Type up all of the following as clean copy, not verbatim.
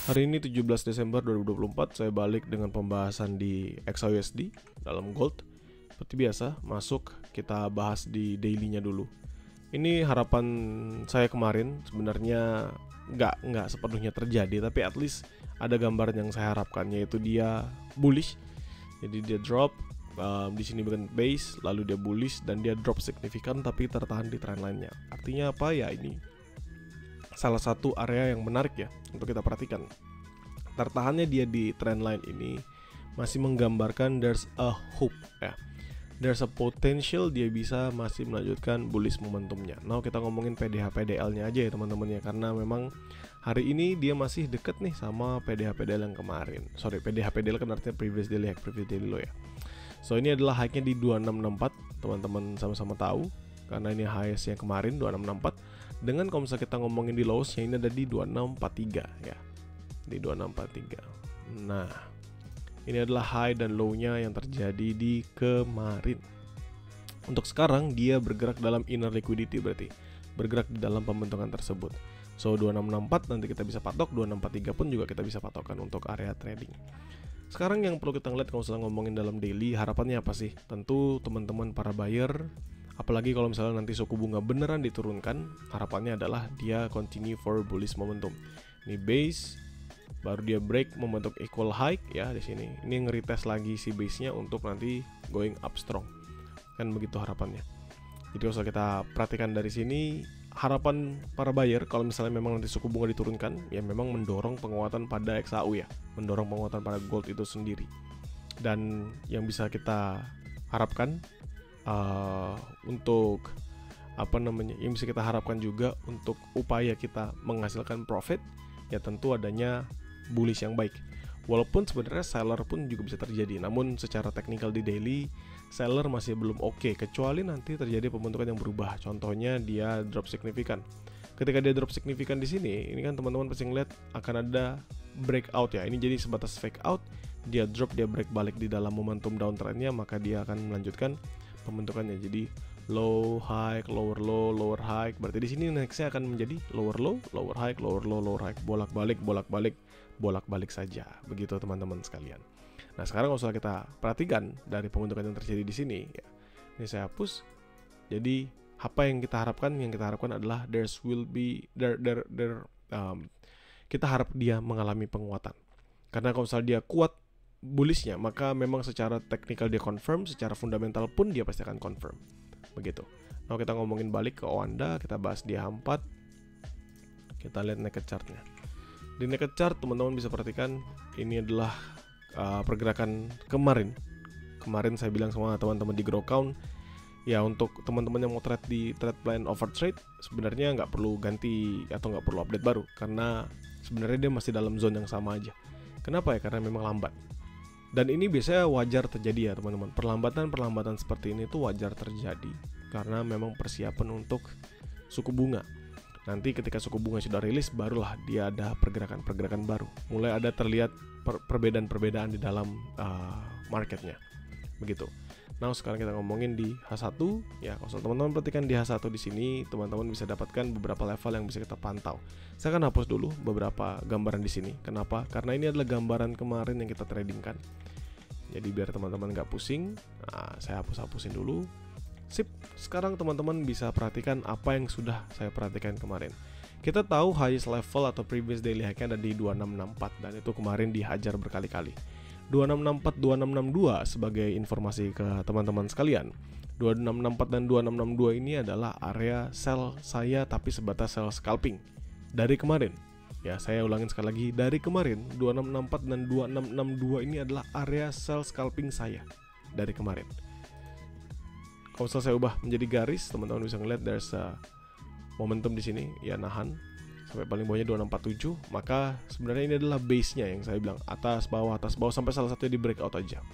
Hari ini 17 Desember 2024 saya balik dengan pembahasan di XAUSD dalam gold. Seperti biasa, masuk kita bahas di daily-nya dulu. Ini harapan saya kemarin sebenarnya nggak sepenuhnya terjadi, tapi at least ada gambaran yang saya harapkan, yaitu dia bullish. Jadi dia drop di sini bukan base, lalu dia bullish dan dia drop signifikan tapi tertahan di trendline-nya. Artinya apa ya, ini salah satu area yang menarik ya untuk kita perhatikan. Tertahannya dia di trendline ini masih menggambarkan there's a hope ya. There's a potential dia bisa masih melanjutkan bullish momentumnya. Nah, kita ngomongin PDH PDL-nya aja ya teman-teman ya, karena memang hari ini dia masih deket nih sama PDH PDL yang kemarin. Sorry, PDH PDL kan artinya previous daily high, previous daily low ya. So ini adalah high-nya di 2664, teman-teman sama-sama tahu karena ini highest yang kemarin 2664. Dengan kalau misalnya kita ngomongin di lows-nya ini ada di 2643 ya. Di 2643. Nah, ini adalah high dan low-nya yang terjadi di kemarin. Untuk sekarang dia bergerak dalam inner liquidity, berarti bergerak di dalam pembentukan tersebut. So 2664 nanti kita bisa patok, 2643 pun juga kita bisa patokan untuk area trading. Sekarang yang perlu kita lihat kalau misalnya ngomongin dalam daily, harapannya apa sih? Tentu teman-teman para buyer, apalagi kalau misalnya nanti suku bunga beneran diturunkan, harapannya adalah dia continue for bullish momentum. Ini base, baru dia break membentuk equal high ya di sini. Ini nge-retest lagi si base-nya untuk nanti going up strong. Kan begitu harapannya. Jadi kalau kita perhatikan dari sini, harapan para buyer kalau misalnya memang nanti suku bunga diturunkan, ya memang mendorong penguatan pada XAU ya, mendorong penguatan pada gold itu sendiri. Dan yang bisa kita harapkan untuk yang bisa kita harapkan juga untuk upaya kita menghasilkan profit, ya tentu adanya bullish yang baik. Walaupun sebenarnya seller pun juga bisa terjadi, namun secara teknikal di daily seller masih belum oke, kecuali nanti terjadi pembentukan yang berubah. Contohnya dia drop signifikan. Ketika dia drop signifikan di sini, ini kan teman-teman pasti ngeliat akan ada breakout ya. Ini jadi sebatas fake out, dia drop, dia break balik di dalam momentum downtrendnya, maka dia akan melanjutkan pembentukannya. Jadi low high, lower low, lower high. Berarti di sini nextnya akan menjadi lower low, lower high, lower low, lower high, bolak-balik saja. Begitu teman-teman sekalian. Nah, sekarang kalau misalnya kita perhatikan dari pembentukan yang terjadi di sini ya. Ini saya hapus. Jadi apa yang kita harapkan? Yang kita harapkan adalah kita harap dia mengalami penguatan. Karena kalau misalnya dia kuat bullishnya, maka memang secara teknikal dia confirm, secara fundamental pun dia pasti akan confirm. Begitu. Nah, kita ngomongin balik ke Owanda, kita bahas di H4. Kita lihat naked chartnya. Di naked chart teman-teman bisa perhatikan ini adalah pergerakan kemarin. Kemarin saya bilang sama teman-teman di Grow Count, ya untuk teman-teman yang mau trade di trade plan overtrade, sebenarnya nggak perlu ganti atau nggak perlu update baru, karena sebenarnya dia masih dalam zone yang sama aja. Kenapa ya? Karena memang lambat. Dan ini biasanya wajar terjadi ya teman-teman. Perlambatan seperti ini tuh wajar terjadi karena memang persiapan untuk suku bunga. Nanti ketika suku bunga sudah rilis, barulah dia ada pergerakan-pergerakan baru. Mulai ada terlihat perbedaan-perbedaan di dalam marketnya. Begitu. Nah, sekarang kita ngomongin di H1 ya. Kalau teman-teman perhatikan di H1 di sini, teman-teman bisa dapatkan beberapa level yang bisa kita pantau. Saya akan hapus dulu beberapa gambaran di sini. Kenapa? Karena ini adalah gambaran kemarin yang kita tradingkan. Jadi biar teman-teman nggak pusing, saya hapusin dulu. Sip, sekarang teman-teman bisa perhatikan apa yang sudah saya perhatikan kemarin. Kita tahu highest level atau previous daily high-nya ada di 2664 dan itu kemarin dihajar berkali-kali. 2664, 2662 sebagai informasi ke teman-teman sekalian. 2664 dan 2662 ini adalah area sell saya tapi sebatas sell scalping dari kemarin. Ya, saya ulangin sekali lagi, dari kemarin 2664 dan 2662 ini adalah area sell scalping saya dari kemarin. Kalau saya ubah menjadi garis, teman-teman bisa ngeliat there's a momentum di sini, ya nahan sampai paling bawahnya 2647. Maka sebenarnya ini adalah base-nya yang saya bilang atas bawah sampai salah satunya di breakout aja.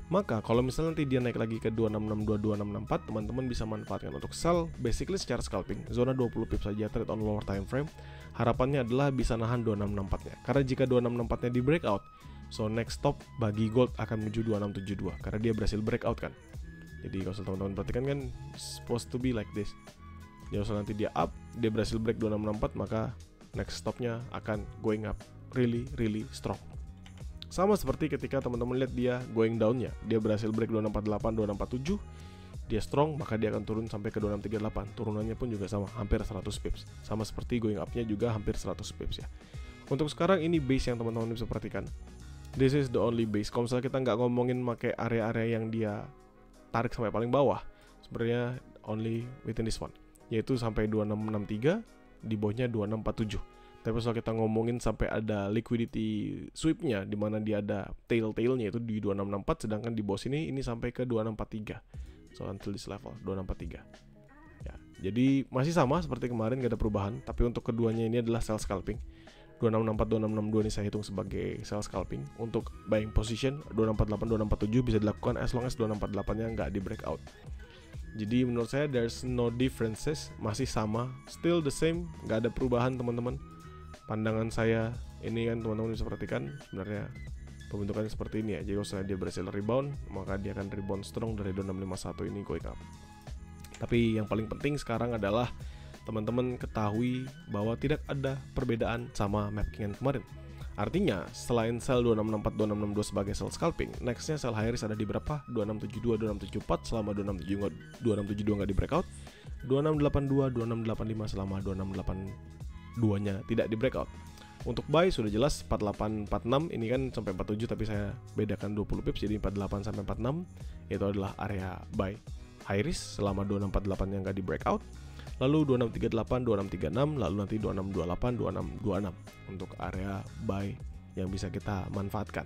Maka kalau misalnya nanti dia naik lagi ke 2662, 2664, teman-teman bisa manfaatkan untuk sell basically secara scalping. Zona 20 pips saja trade on lower time frame. Harapannya adalah bisa nahan 2664-nya. Karena jika 2664-nya di breakout, so next stop bagi gold akan menuju 2672 karena dia berhasil breakout kan. Jadi kalau teman-teman perhatikan kan supposed to be like this. Jadi kalau nanti dia up, dia berhasil break 2664, maka next stopnya akan going up really strong. Sama seperti ketika teman-teman lihat dia going down-nya, dia berhasil break 2648, 2647, dia strong, maka dia akan turun sampai ke 2638. Turunannya pun juga sama, hampir 100 pips. Sama seperti going up-nya juga hampir 100 pips ya. Untuk sekarang ini base yang teman-teman bisa perhatikan. This is the only base. Kalau misalnya kita nggak ngomongin pakai area-area yang dia tarik sampai paling bawah, sebenarnya only within this one, yaitu sampai 2663, di bawahnya 2647. Tapi kalau kita ngomongin sampai ada liquidity sweep-nya, di mana dia ada tail-tailnya itu di 2664, sedangkan di bawah sini ini sampai ke 2643. So until this level 2643. Ya, jadi masih sama seperti kemarin, gak ada perubahan. Tapi untuk keduanya ini adalah sell scalping. 2664, 2662 ini saya hitung sebagai sell scalping. Untuk buying position 2648, 2647 bisa dilakukan as long as 2648-nya nggak di breakout. Jadi menurut saya there's no differences, masih sama, still the same, nggak ada perubahan teman-teman. Pandangan saya ini kan teman-teman bisa perhatikan sebenarnya pembentukannya seperti ini ya. Jadi kalau dia berhasil rebound, maka dia akan rebound strong dari 2651 ini going up. Tapi yang paling penting sekarang adalah teman-teman ketahui bahwa tidak ada perbedaan sama MapKing kemarin. Artinya selain sell 2664, 2662 sebagai sell scalping, nextnya sell high risk ada di berapa? 2672, 2674 selama 2672 nggak di breakout, 2682, 2685 selama 2682 nya tidak di breakout. Untuk buy sudah jelas 4846 ini kan sampai 47, tapi saya bedakan 20 pips jadi 48 sampai 46 itu adalah area buy high risk selama 2648 yang nggak di breakout. Lalu 2638, 2636, lalu nanti 2628, 2626 untuk area buy yang bisa kita manfaatkan.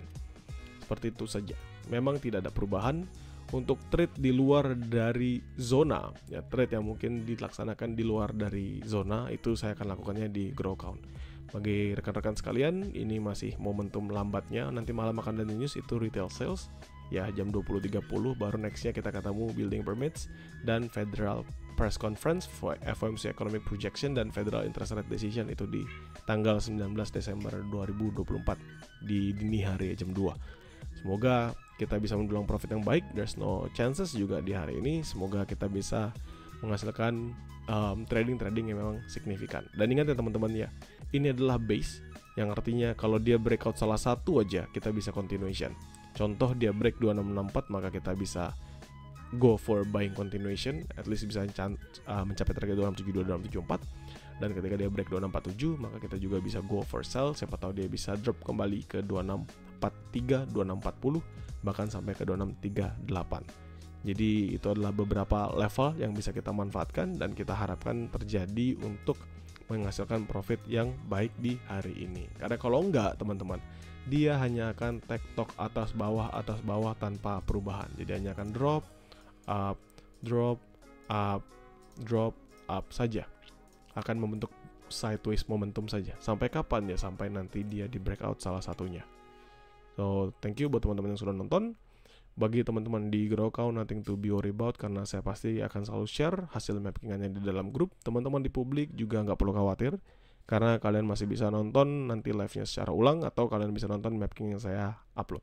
Seperti itu saja. Memang tidak ada perubahan. Untuk trade di luar dari zona, ya trade yang mungkin dilaksanakan di luar dari zona itu saya akan lakukannya di grow count. Bagi rekan-rekan sekalian, ini masih momentum lambatnya. Nanti malam akan ada news itu retail sales. Ya jam 20.30 baru nextnya kita ketemu building permits dan federal press conference for FOMC economic projection dan federal interest rate decision itu di tanggal 19 Desember 2024 di dini hari jam 2. Semoga kita bisa mendulang profit yang baik. There's no chances juga di hari ini. Semoga kita bisa menghasilkan trading yang memang signifikan. Dan ingat ya teman-teman ya, ini adalah base yang artinya kalau dia breakout salah satu aja kita bisa continuation. Contoh dia break 2664 maka kita bisa go for buying continuation, at least bisa mencapai target 2672, 2674. Dan ketika dia break 2647 maka kita juga bisa go for sell, siapa tahu dia bisa drop kembali ke 2643, 2640 bahkan sampai ke 2638. Jadi itu adalah beberapa level yang bisa kita manfaatkan dan kita harapkan terjadi untuk menghasilkan profit yang baik di hari ini. Karena kalau enggak teman-teman, dia hanya akan tektok atas bawah tanpa perubahan. Jadi hanya akan drop up saja. Akan membentuk sideways momentum saja. Sampai kapan ya? Sampai nanti dia di breakout salah satunya. So, thank you buat teman-teman yang sudah nonton. Bagi teman-teman di Grow Count, nothing to be worried about, karena saya pasti akan selalu share hasil mappingannya di dalam grup. Teman-teman di publik juga nggak perlu khawatir, karena kalian masih bisa nonton nanti live-nya secara ulang, atau kalian bisa nonton mapping yang saya upload.